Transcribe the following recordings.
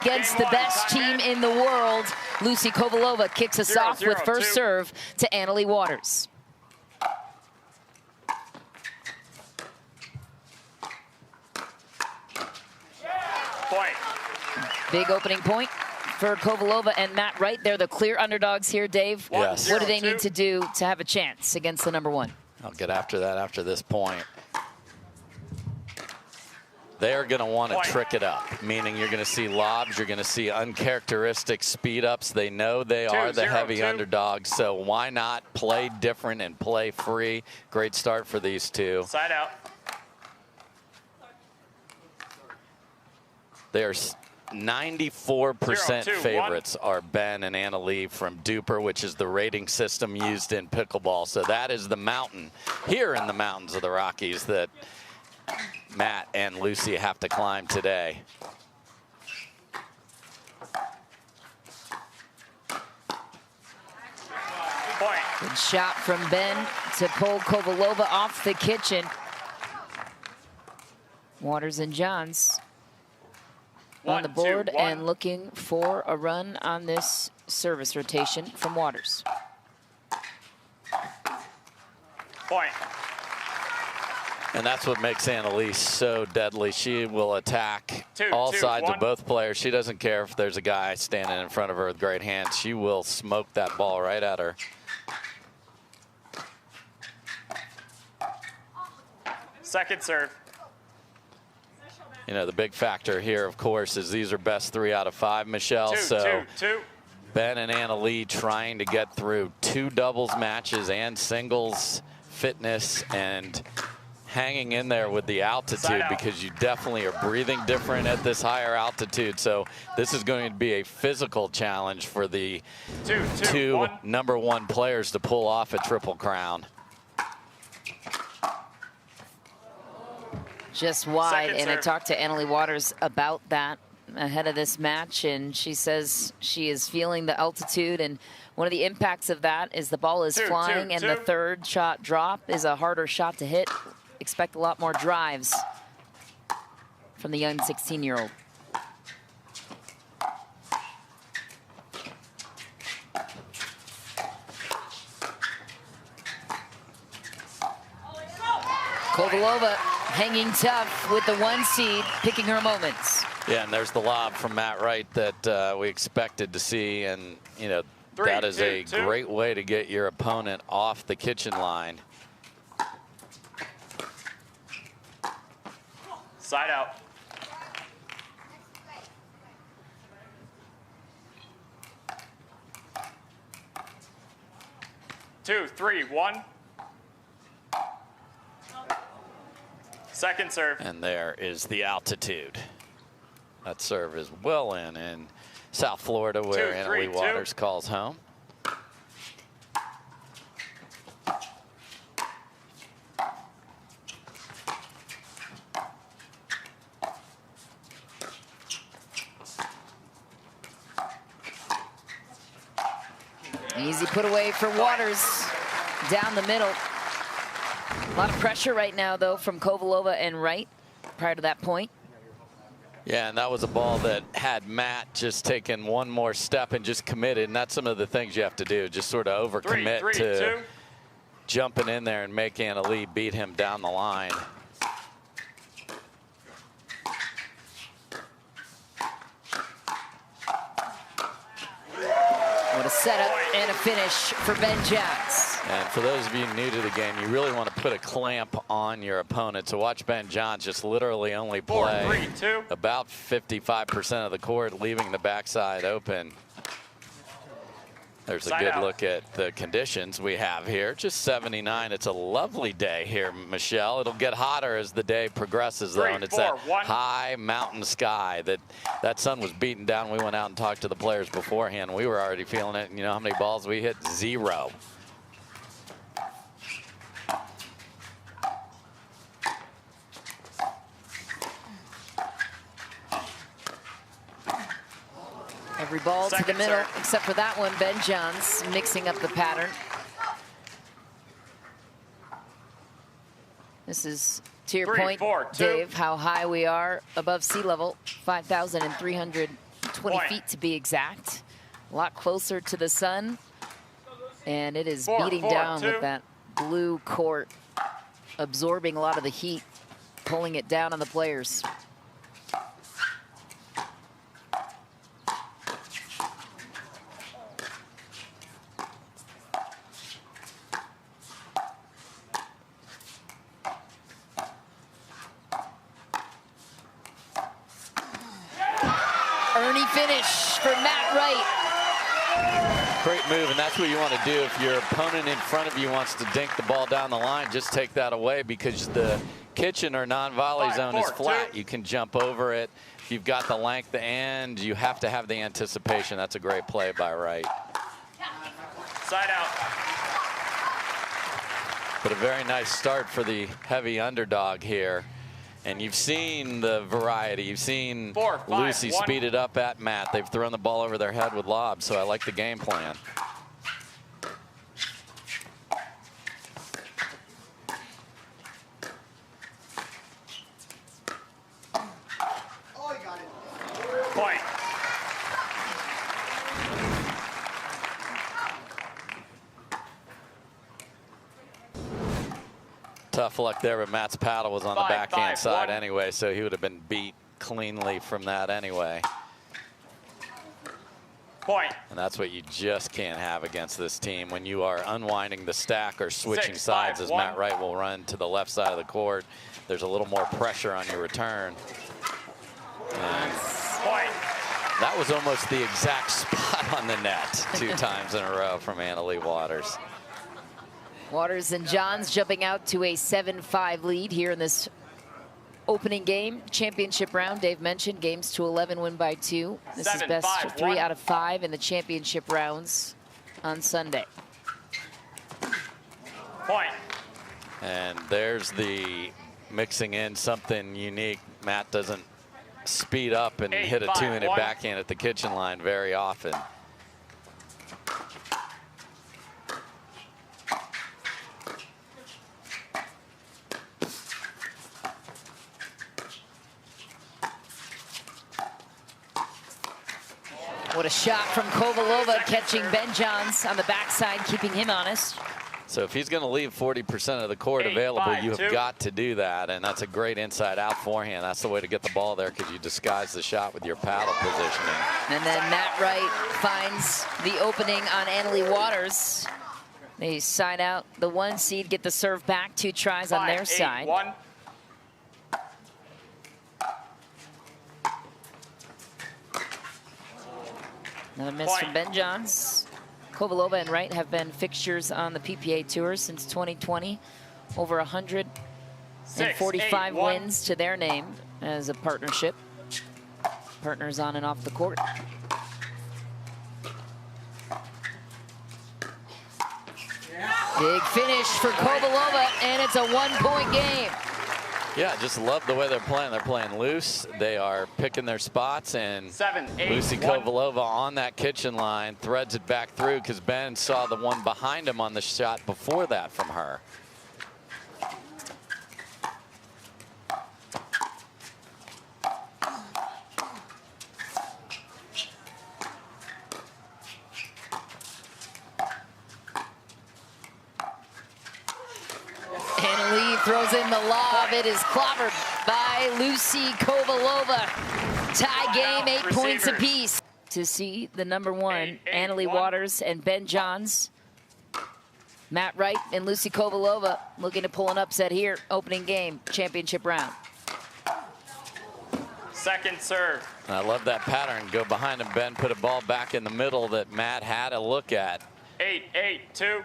Against the best team in the world, Lucy Kovalova kicks us off with first serve to Leigh Waters. Point. Big opening point for Kovalova and Matt Wright. They're the clear underdogs here, Dave. Yes. What do they need to do to have a chance against the #1? I'll get after that after this point. They're going to want to trick it up, meaning you're going to see lobs, you're going to see uncharacteristic speed ups. They know they are the heavy underdogs, so why not play different and play free? Great start for these two. Side out. They're 94% favorites are Ben and Leigh from Duper, which is the rating system used in pickleball. So that is the mountain here in the mountains of the Rockies that Matt and Lucy have to climb today. Good shot from Ben to pull Kovalova off the kitchen. Waters and Johns on the board and looking for a run on this service rotation from Waters. Point. And that's what makes Leigh so deadly. She will attack all sides of both players. She doesn't care if there's a guy standing in front of her with great hands. She will smoke that ball right at her. Second serve. You know, the big factor here, of course, is these are best 3 out of 5, Michelle. Two. Ben and Leigh trying to get through 2 doubles matches and singles fitness and hanging in there with the altitude, because you definitely are breathing different at this higher altitude. So this is going to be a physical challenge for the two #1 players to pull off a triple crown. Just wide, and I talked to Leigh Waters about that ahead of this match, and she says she is feeling the altitude, and one of the impacts of that is the ball is flying, and the third shot drop is a harder shot to hit. Expect a lot more drives from the young 16-year-old. Kovalova hanging tough with the 1 seed, picking her moments. Yeah, and there's the lob from Matt Wright that we expected to see, and you know that is a great way to get your opponent off the kitchen line. Side out. Two, three, 1. Second serve. And there is the altitude. That serve is well in South Florida, where Leigh Waters calls home. Easy put away for Waters down the middle. A lot of pressure right now, though, from Kovalova and Wright prior to that point. Yeah, and that was a ball that had Matt just taken one more step and just committed, and that's some of the things you have to do, just sort of overcommit to jumping in there and making Leigh beat him down the line. What a setup and a finish for Ben Johns. And for those of you new to the game, you really want to put a clamp on your opponent. So watch Ben Johns just literally only play about 55% of the court, leaving the backside open. There's a good look at the conditions we have here. Just 79. It's a lovely day here, Michelle. It'll get hotter as the day progresses, though, and it's that high mountain sky that sun was beating down. We went out and talked to the players beforehand. We were already feeling it. You know how many balls we hit? 0. Every ball to the middle, except for that one. Ben Johns mixing up the pattern. This is, to your point, Dave, how high we are above sea level, 5,320 20 Point. feet to be exact. A lot closer to the sun. And it is 4, beating 4, down 2. with that blue court, absorbing a lot of the heat, pulling it down on the players. Ernie finish for Matt Wright. Great move, and that's what you want to do. If your opponent in front of you wants to dink the ball down the line, just take that away, because the kitchen or non-volley 5, zone 4, is flat. 2. You can jump over it. If you've got the length and you have to have the anticipation. That's a great play by Wright. Side out. But a very nice start for the heavy underdog here. And you've seen the variety. You've seen 4, 5, Lucy 1. speed it up at Matt. They've thrown the ball over their head with lobs, so I like the game plan. Point. Tough luck there, but Matt's paddle was on the 5, backhand 5, side 1. anyway, so he would have been beat cleanly from that anyway. Point. And that's what you just can't have against this team when you are unwinding the stack or switching 6, sides, 5, as 1. Matt Wright will run to the left side of the court. There's a little more pressure on your return. And Point. that was almost the exact spot on the net 2 times in a row from Leigh Waters. Waters and Johns jumping out to a 7-5 lead here in this opening game. Championship round, Dave mentioned, games to 11, win by 2. This 7, is best 5, 3 1. out of 5 in the championship rounds on Sunday. Point. And there's the mixing in something unique. Matt doesn't speed up and 8, hit a 5, 2-handed 1. backhand at the kitchen line very often. What a shot from Kovalova, catching Ben Johns on the backside, keeping him honest. So if he's going to leave 40% of the court 8, available, 5, you have 2. got to do that. And that's a great inside-out forehand. That's the way to get the ball there, because you disguise the shot with your paddle positioning. And then Matt Wright finds the opening on Leigh Waters. They side out the 1 seed, get the serve back, 2 tries on 5, their 8, side. 1. Another miss from Ben Johns. Kovalova and Wright have been fixtures on the PPA Tour since 2020. Over 145 6, 8, 1. wins to their name as a partnership. Partners on and off the court. Big finish for Kovalova, and it's a 1-point game. Yeah, just love the way they're playing. They're playing loose. They are picking their spots, and 7, 8, Lucy 1. Kovalova on that kitchen line threads it back through, because Ben saw the one behind him on the shot before that from her. And Leigh throws in the lob. It is clobbered by Lucy Kovalova. Tie game, 8 points Receivers. apiece. To see the number 1, 8, Leigh 1. Waters and Ben Johns. Matt Wright and Lucy Kovalova looking to pull an upset here. Opening game, championship round. Second serve. I love that pattern. Go behind him, Ben. Put a ball back in the middle that Matt had a look at. 8, 8, 2.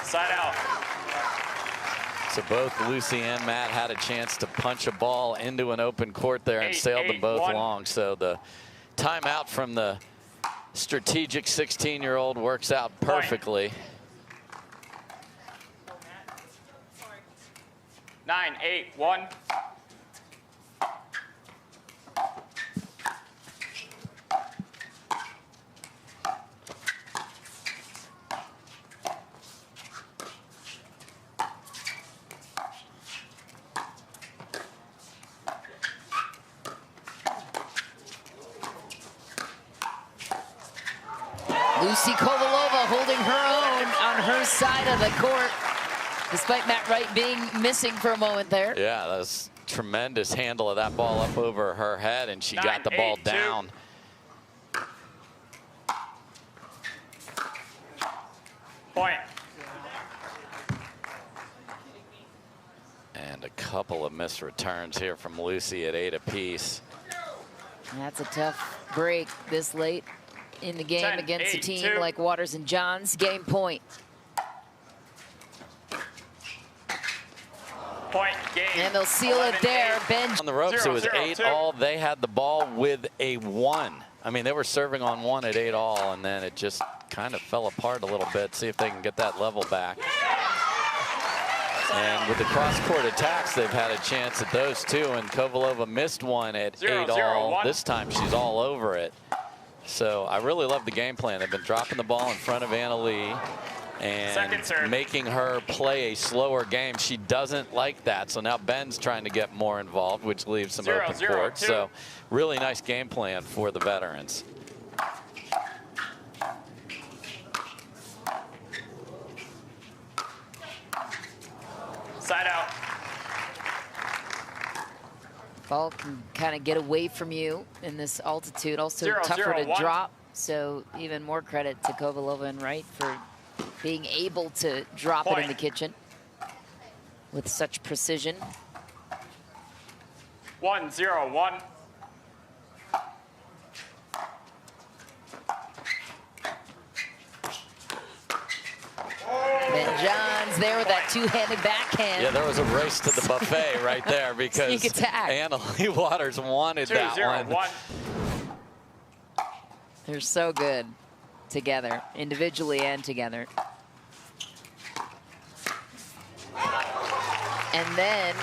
Side out. So both Lucy and Matt had a chance to punch a ball into an open court there and 8, sailed 8, them both 1. long. So the timeout from the strategic 16-year-old works out perfectly. 9, 8, 1. Lucy Kovalova holding her own on her side of the court, despite Matt Wright being missing for a moment there. Yeah, that was tremendous handle of that ball up over her head, and she got the ball down. Point. And a couple of missed returns here from Lucy at 8 apiece. That's a tough break this late in the game 10, against 8, a team 2. like Waters and Johns. Game point. Point game. And they'll seal it there. Ben On the ropes, it was 8-all. They had the ball with a 1. I mean, they were serving on 1 at 8-all, and then it just kind of fell apart a little bit. See if they can get that level back. And with the cross-court attacks, they've had a chance at those too. And Kovalova missed one at 8-all. This time she's all over it. So I really love the game plan. They've been dropping the ball in front of Leigh and making her play a slower game. She doesn't like that. So now Ben's trying to get more involved, which leaves some open court. So really nice game plan for the veterans. Side out. Ball can kind of get away from you in this altitude. Also 0, tougher 0, to 1. drop. So even more credit to Kovalova and Wright for being able to drop it in the kitchen with such precision. 1-0-1. Ben Johns there with that two-handed backhand. Yeah, there was a race to the buffet right there because Leigh Waters wanted that one. They're so good together, individually and together. And then,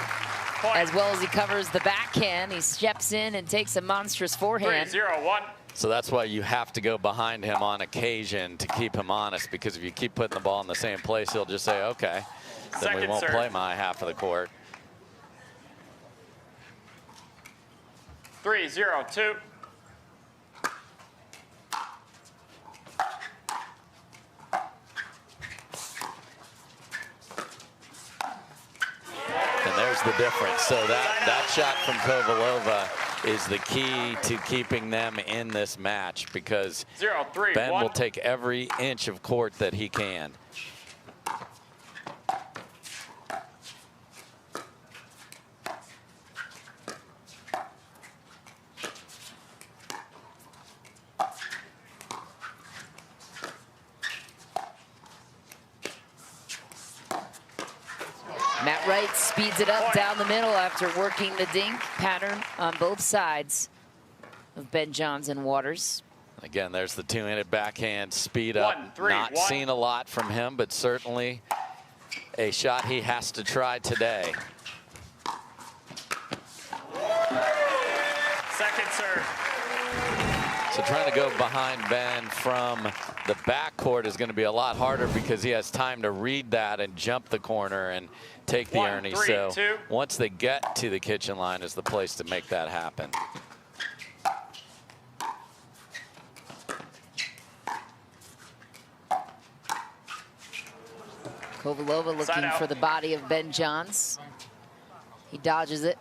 as well as he covers the backhand, he steps in and takes a monstrous forehand. 3-0-1. So that's why you have to go behind him on occasion to keep him honest, because if you keep putting the ball in the same place, he'll just say, okay, then we won't play my half of the court. 3-0-2. And there's the difference. So that shot from Kovalova is the key to keeping them in this match, because 0-3-1. Ben will take every inch of court that he can. Matt Wright speeds it up down the middle after working the dink pattern on both sides of Ben Johns and Waters. Again, there's the two-handed backhand speed up. Not seen a lot from him, but certainly a shot he has to try today. Second serve. So trying to go behind Ben from the backcourt is going to be a lot harder, because he has time to read that and jump the corner and take the Ernie. So once they get to the kitchen line is the place to make that happen. Kovalova looking for the body of Ben Johns. He dodges it.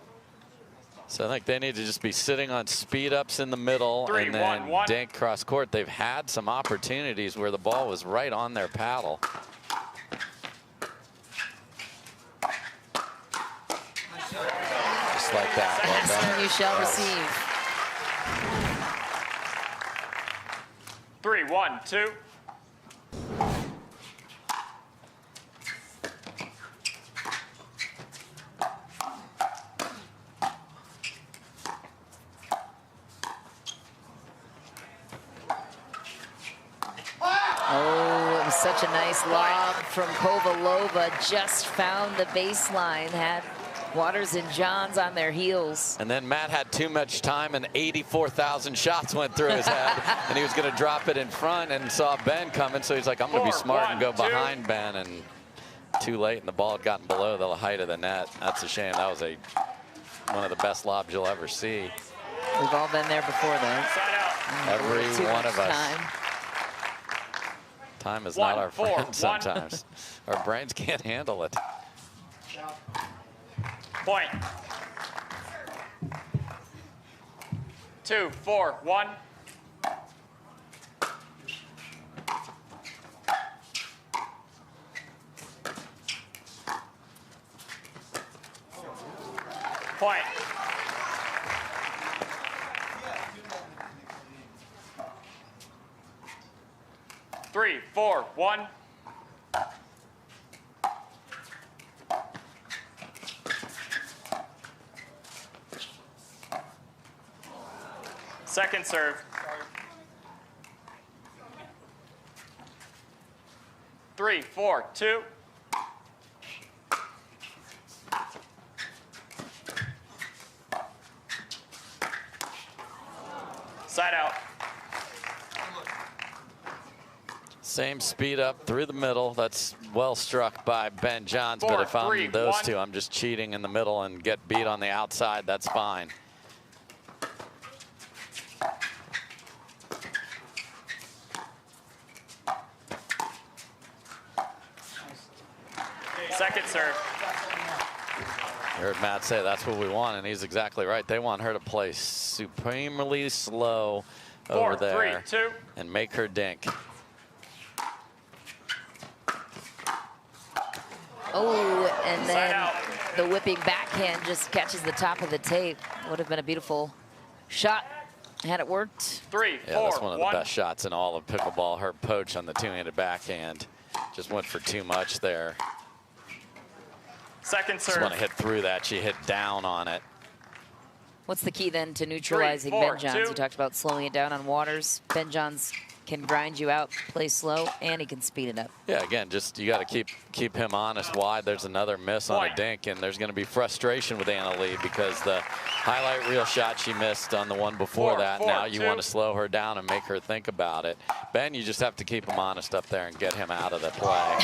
So I think they need to just be sitting on speed ups in the middle and then dink cross court. They've had some opportunities where the ball was right on their paddle. Just like that. Well, you shall receive. 3-1-2. Oh, it was such a nice lob from Kovalova. Just found the baseline, had Waters and Johns on their heels. And then Matt had too much time and 84,000 shots went through his head. And he was going to drop it in front and saw Ben coming. So he's like, I'm going to be smart and go behind Ben. And too late, and the ball had gotten below the height of the net. That's a shame. That was one of the best lobs you'll ever see. We've all been there before, though. Every one of us. Time is 1, not our 4, friend 1. sometimes. Our brains can't handle it. Point. 2, 4, 1. Point. Three, 4, 1. Second serve. 3, 4, 2. Side out. Same speed up through the middle. That's well struck by Ben Johns. 4, But if I'm 3, those 1. two, I'm just cheating in the middle and get beat on the outside. That's fine. Second serve. I heard Matt say that's what we want, and he's exactly right. They want her to play supremely slow 4, over there 3, 2. and make her dink. Oh, and Side then out. the whipping backhand just catches the top of the tape. Would have been a beautiful shot had it worked. 3, Yeah, 4, that's one of the 1. best shots in all of pickleball. Her poach on the two-handed backhand just went for too much there. Second Just serve. want to hit through that. She hit down on it. What's the key then to neutralizing 3, 4, Ben Johns? 2. You talked about slowing it down on Waters. Ben Johns can grind you out, play slow, and he can speed it up. Yeah, again, just you got to keep him honest wide. There's another miss on a Point. dink, and there's going to be frustration with Anna Leigh because the highlight reel shot she missed on the one before 4, that. 4, Now you 2. want to slow her down and make her think about it. Ben, you just have to keep him honest up there and get him out of the play.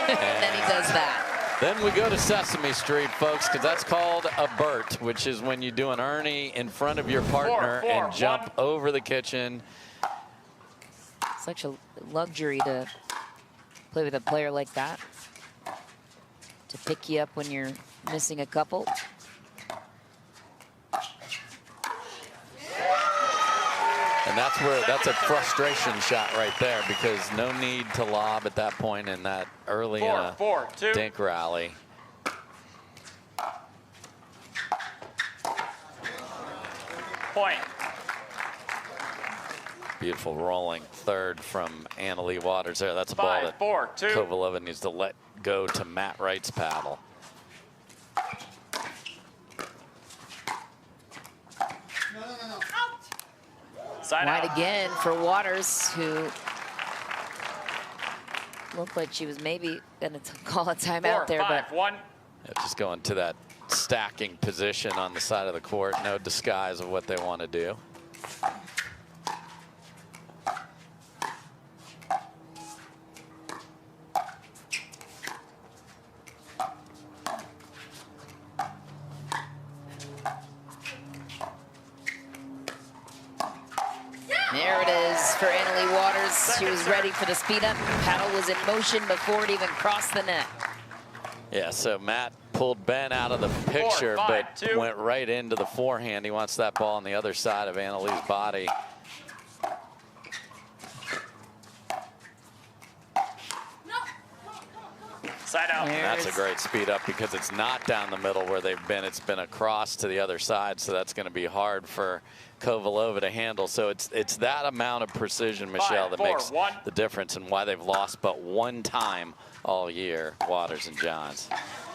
And then he does that. Then we go to Sesame Street, folks, because that's called a Burt, which is when you do an Ernie in front of your partner 4, and jump 1. over the kitchen. Such a luxury to play with a player like that. To pick you up when you're missing a couple. And that's a frustration shot right there because no need to lob at that point in that early 4, 4, 2. dink rally. Point. Beautiful rolling third from Anna Leigh Waters there. That's a ball 5, that 4, 2. Kovalova needs to let go to Matt Wright's paddle. Side Wide out. again for Waters, who looked like she was maybe going to call a timeout 4, there, 5, but 1. Yeah, just going to that stacking position on the side of the court. No disguise of what they want to do. there it is for Anna Leigh Waters. She was ready for the speed up. Paddle was in motion before it even crossed the net. Yeah, so Matt pulled Ben out of the picture, 4, 5, but 2. went right into the forehand. He wants that ball on the other side of Anna Leigh's body. Side out. There. That's a great speed up because it's not down the middle where they've been. It's been across to the other side, so that's going to be hard for Kovalova to handle. So it's that amount of precision, Michelle, 5, that 4, makes 1. the difference and why they've lost but one time all year, Waters and Johns.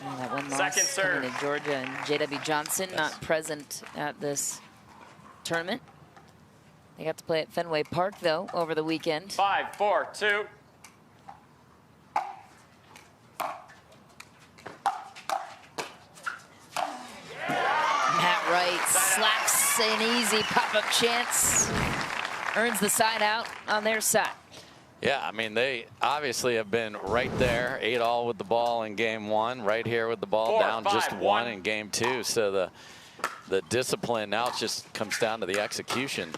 And that one loss Second serve. coming to Georgia, and J.W. Johnson not present at this tournament. They got to play at Fenway Park, though, over the weekend. 5, 4, 2. Matt Wright slaps an easy pop-up chance. Earns the side out on their side. Yeah, I mean, they obviously have been right there, 8-all with the ball in game one, right here with the ball 4, down 5, just 1. one in game two. So the discipline now just comes down to the execution.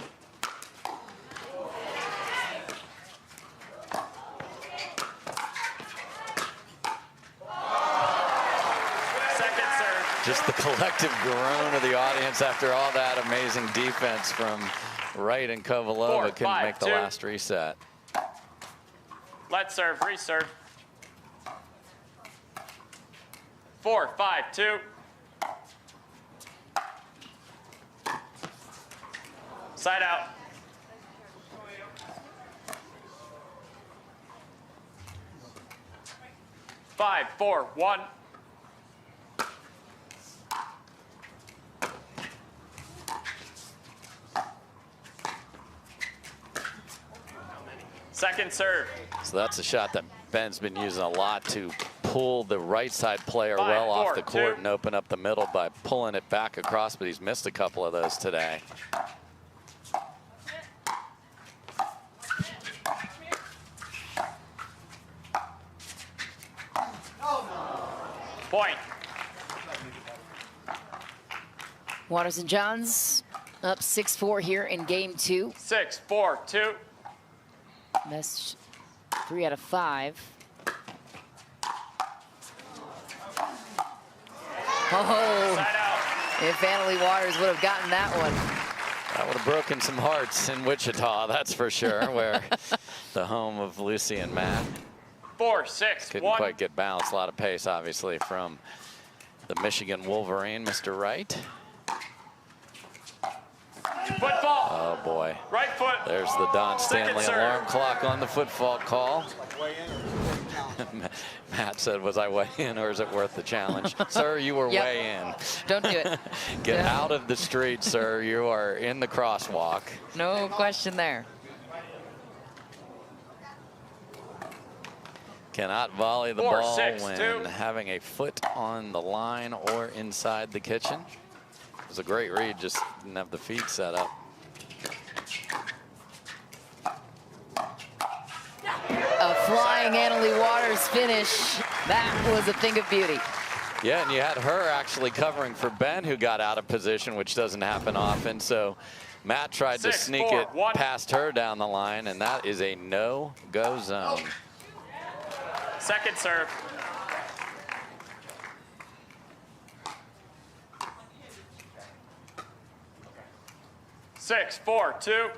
Just the collective groan of the audience after all that amazing defense from Wright and Kovalova. Couldn't make the last reset. Let's serve, reserve. 4-5-2. Side out. 5-4-1. Second serve. So that's a shot that Ben's been using a lot to pull the right side player well off the court and open up the middle by pulling it back across, but he's missed a couple of those today. Point. Waters and Johns up 6-4 here in game 2. 6-4-2. Best 3 out of 5. Oh, Side out. if Annalie Waters would have gotten that one. That would have broken some hearts in Wichita, that's for sure, where the home of Lucy and Matt. 4-6-1. Couldn't quite get balanced. A lot of pace, obviously, from the Michigan Wolverine, Mr. Wright. Football. Oh, boy. Right foot. There's the Don Stanley serve. alarm clock on the footfall call. Matt said, was I way in or is it worth the challenge? Sir, you were way in. Don't do it. Get Yeah. out of the street, sir. You are in the crosswalk. No question there. Cannot volley the 4, ball 6, when 2. having a foot on the line or inside the kitchen. It was a great read, just didn't have the feet set up. A flying Annalie Waters finish. That was a thing of beauty. Yeah, and you had her actually covering for Ben, who got out of position, which doesn't happen often. So Matt tried to 6, sneak 4, it 1. past her down the line, and that is a no-go zone. Second serve. Six, 4-2.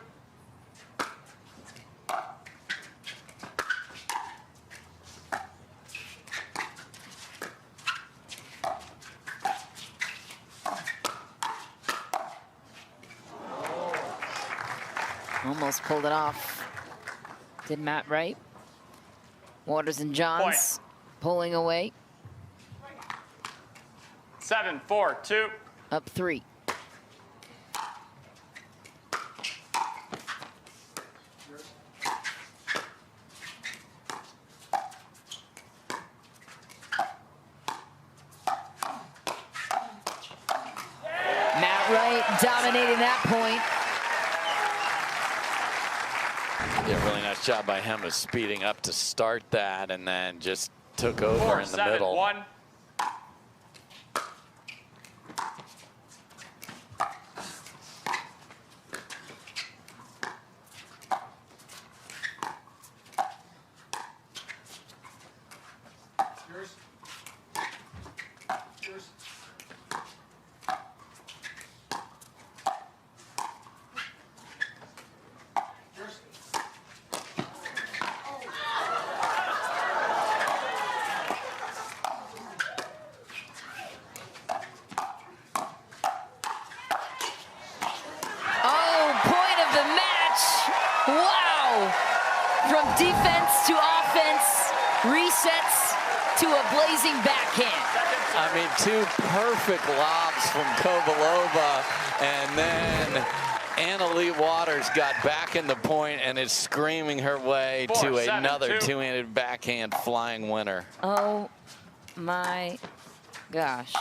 Almost pulled it off. Did Matt Wright. Waters and Johns pulling away. 7-4-2. Up 3. Matt Wright dominating that point. Yeah, really nice job by him of speeding up to start that and then just took over in the middle. 4-7-1. From defense to offense, resets to a blazing backhand. I mean, 2 perfect lobs from Kovalova, and then Annalie Waters got back in the point and is screaming her way to another 2-handed backhand flying winner. Oh my gosh.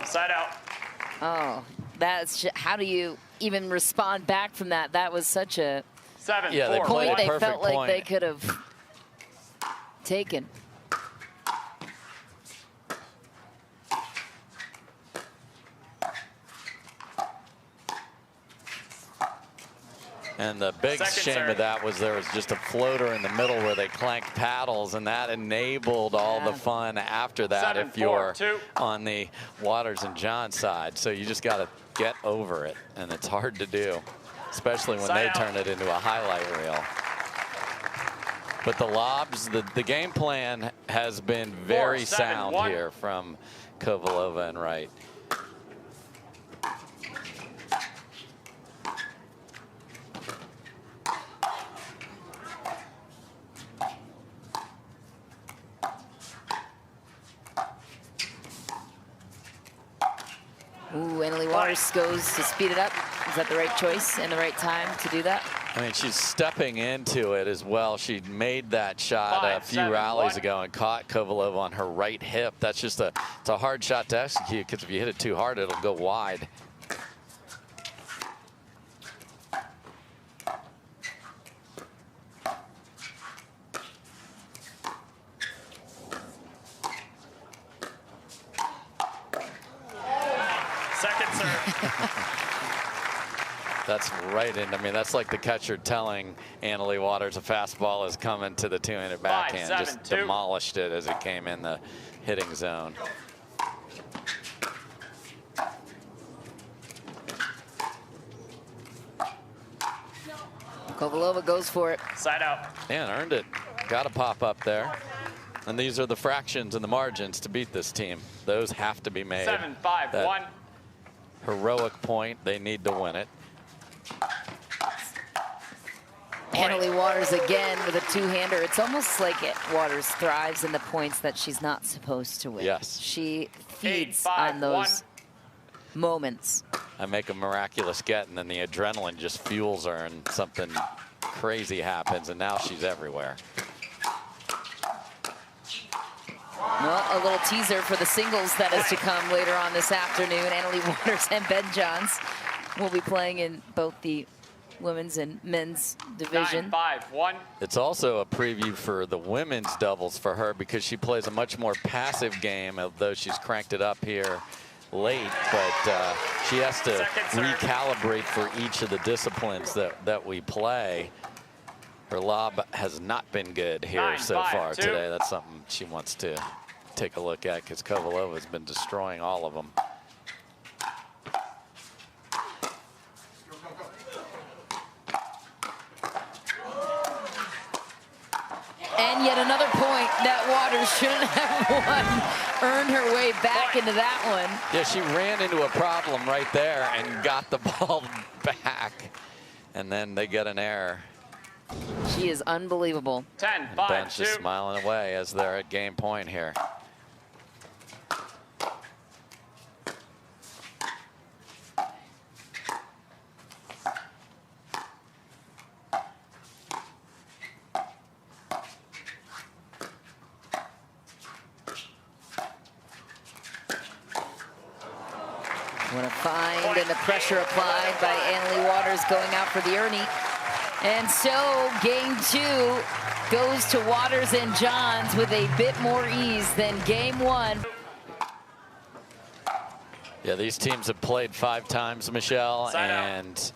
Side out. Oh, that's how do you even respond back from that? That was such a 7-4. Yeah, they played point a they perfect felt like point. they could have taken. And the big shame of that was there was just a floater in the middle where they clanked paddles, and that enabled all the fun after that if you're on the Waters and John side. So you just got to get over it, and it's hard to do, especially when they turn it into a highlight reel. But the lobs, the game plan has been very sound here from Kovalova and Wright. Ooh, Leigh Waters goes to speed it up. Is that the right choice and the right time to do that? I mean, she's stepping into it as well. She made that shot a few rallies ago and caught Kovalova on her right hip. That's just it's a hard shot to execute, because if you hit it too hard, it'll go wide. Second serve. That's right in. I mean, that's like the catcher telling Leigh Waters a fastball is coming to the two-handed backhand. Just demolished it as it came in the hitting zone. Kovalova goes for it. Side out. And earned it. Got to pop up there. And these are the fractions and the margins to beat this team. Those have to be made. 7-5-1. Heroic point. They need to win it. Leigh Waters again with a two-hander. It's almost like Waters thrives in the points that she's not supposed to win. Yes. She feeds on those moments. I make a miraculous get, and then the adrenaline just fuels her, and something crazy happens, and now she's everywhere. Well, a little teaser for the singles that is to come later on this afternoon. Leigh Waters and Ben Johns will be playing in both the women's and men's division. 9-5-1. It's also a preview for the women's doubles for her, because she plays a much more passive game, although she's cranked it up here late. But she has to recalibrate for each of the disciplines that we play. Her lob has not been good here so far today. That's something she wants to take a look at, because Kovalova has been destroying all of them. And yet another point that Waters shouldn't have won. Earned her way back into that one. Yeah, she ran into a problem right there and got the ball back. And then they get an error. She is unbelievable. 10-5-2. Ben's just smiling away as they're at game point here. What a find, and the pressure applied by Leigh Waters going out for the Ernie. And so game two goes to Waters and Johns with a bit more ease than game one. Yeah, these teams have played 5 times, Michelle, and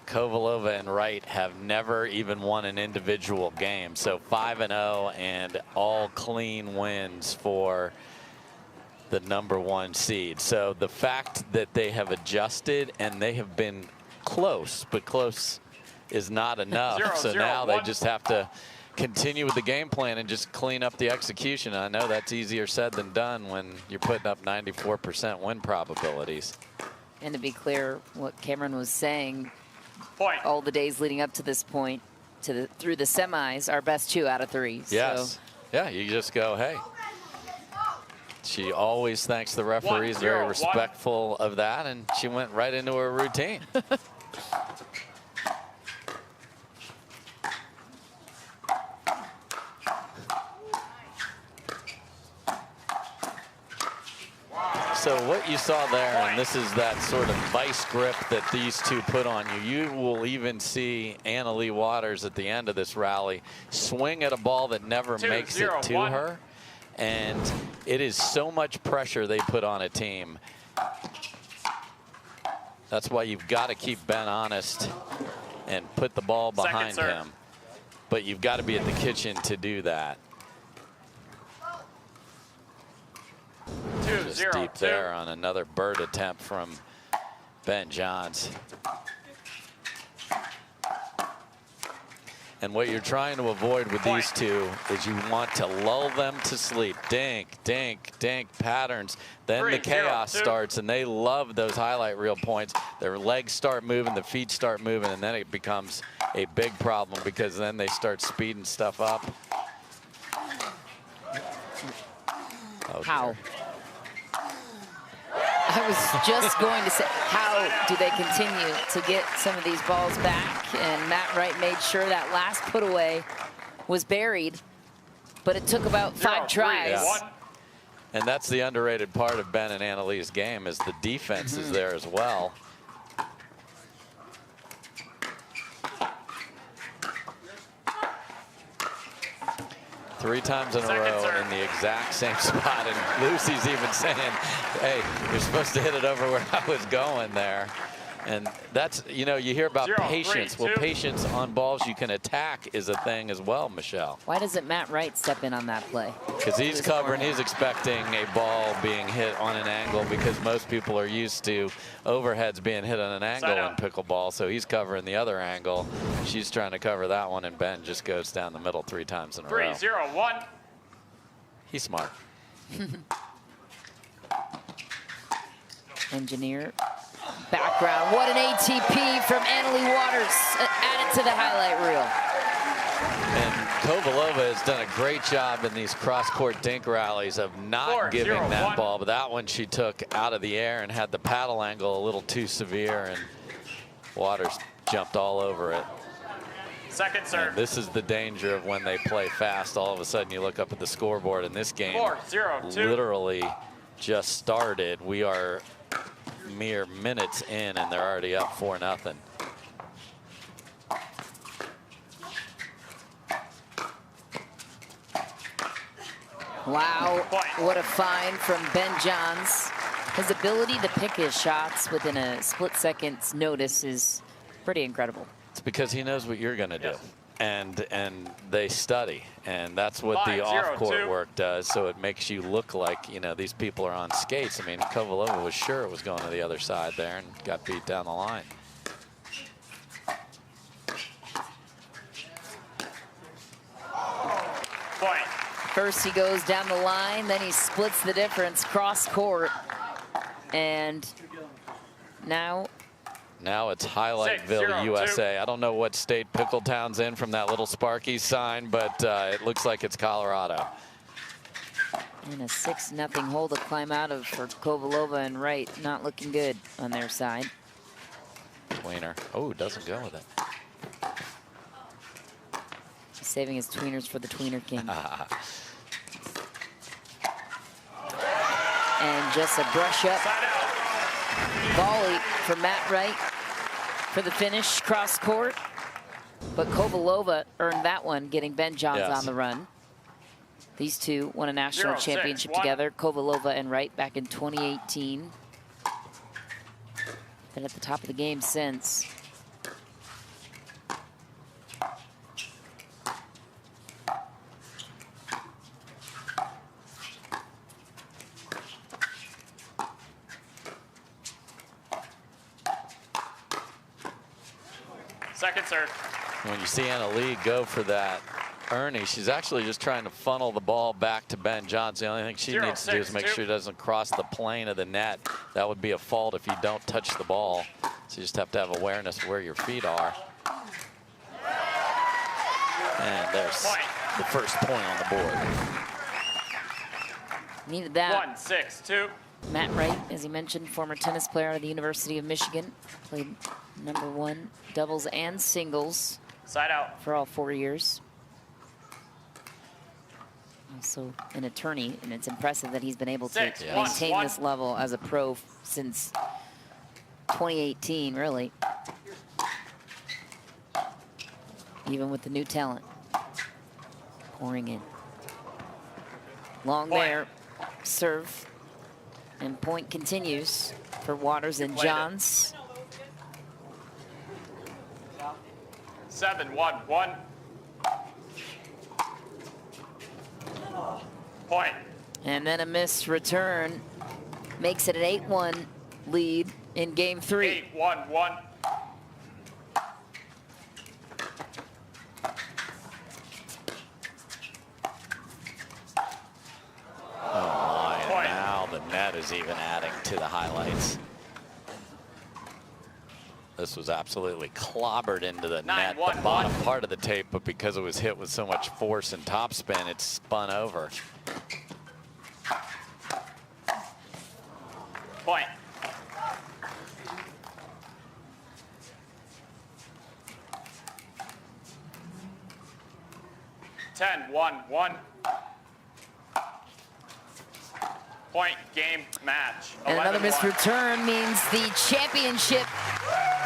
Kovalova and Wright have never even won an individual game. So 5-0 and all clean wins for the #1 seed. So the fact that they have adjusted and they have been close, but close is not enough. Now they just have to continue with the game plan and just clean up the execution. I know that's easier said than done when you're putting up 94% win probabilities. And to be clear, what Cameron was saying, all the days leading up to this point, through the semis, our best 2 out of 3. Yes. So. Yeah, you just go, hey. She always thanks the referees, very respectful of that, and she went right into her routine. So what you saw there, and this is that sort of vice grip that these two put on you. You will even see Leigh Waters at the end of this rally swing at a ball that never makes it to her. And it is so much pressure they put on a team. That's why you've got to keep Ben honest and put the ball behind serve. him. But you've got to be at the kitchen to do that. Just 2-0, deep there on another bird attempt from Ben Johns. And what you're trying to avoid with these two is you want to lull them to sleep. Dink, dink, dink patterns. Then the chaos starts, and they love those highlight reel points. Their legs start moving, the feet start moving, and then it becomes a big problem because then they start speeding stuff up. Oh, How? I was just going to say, how do they continue to get some of these balls back? And Matt Wright made sure that last put away was buried, but it took about 5 tries. Yeah. And that's the underrated part of Ben and Annalie's game is the defense is there as well. Three times in a row in the exact same spot. And Lucy's even saying, hey, you're supposed to hit it over where I was going there. And that's, you know, you hear about patience. Well, patience on balls you can attack is a thing as well, Michelle. Why doesn't Matt Wright step in on that play? Because he's covering, he's expecting a ball being hit on an angle because most people are used to overheads being hit on an angle in pickleball. So he's covering the other angle. She's trying to cover that one, and Ben just goes down the middle 3 times in a row. 3-0-1. He's smart. Engineer. Background. What an ATP from Annalie Waters. Added to the highlight reel. And Kovalova has done a great job in these cross-court dink rallies of not giving that ball, but that one she took out of the air and had the paddle angle a little too severe, and Waters jumped all over it. Second serve. And this is the danger of when they play fast. All of a sudden you look up at the scoreboard, and this game 4-0-2. literally just started. We are mere minutes in, and they're already up 4-0. Wow, what a find from Ben Johns. His ability to pick his shots within a split second's notice is pretty incredible. It's because he knows what you're going to do. And they study, and that's what the off-court work does. So it makes you look like, you know, these people are on skates. I mean, Kovalova was sure it was going to the other side there and got beat down the line. First he goes down the line, then he splits the difference cross court, and now it's Highlightville, USA. I don't know what state Pickletown's in from that little Sparky's sign, but it looks like it's Colorado. And a 6-0 hole to climb out of for Kovalova and Wright. Not looking good on their side. Tweener. Oh, doesn't go with it. He's saving his tweeners for the Tweener King. And just a brush up volley from Matt Wright for the finish cross court. But Kovalova earned that one, getting Ben Johns on the run. These two won a national championship together, Kovalova and Wright, back in 2018. Been at the top of the game since. Second serve. When you see Leigh go for that Ernie, she's actually just trying to funnel the ball back to Ben Johns. The only thing she needs to do is make sure it doesn't cross the plane of the net. That would be a fault if you don't touch the ball. So you just have to have awareness of where your feet are. And there's the first point on the board. Needed that. 1-6-2. Matt Wright, as he mentioned, former tennis player out of the University of Michigan, played #1 doubles and singles Side out. for all 4 years. Also an attorney, and it's impressive that he's been able to maintain this level as a pro since 2018, really. Even with the new talent pouring in. Long there, serve, and point continues for Waters and Johns. 7-1-1. Point. And then a missed return makes it an 8-1 lead in game 3. 8-1-1. Oh my, and now the net is even adding to the highlights. This was absolutely clobbered into the net, the bottom part of the tape, but because it was hit with so much force and topspin, it spun over. Point. Ten, 1-1. Point, game, match. And another missed 11-1. return means the championship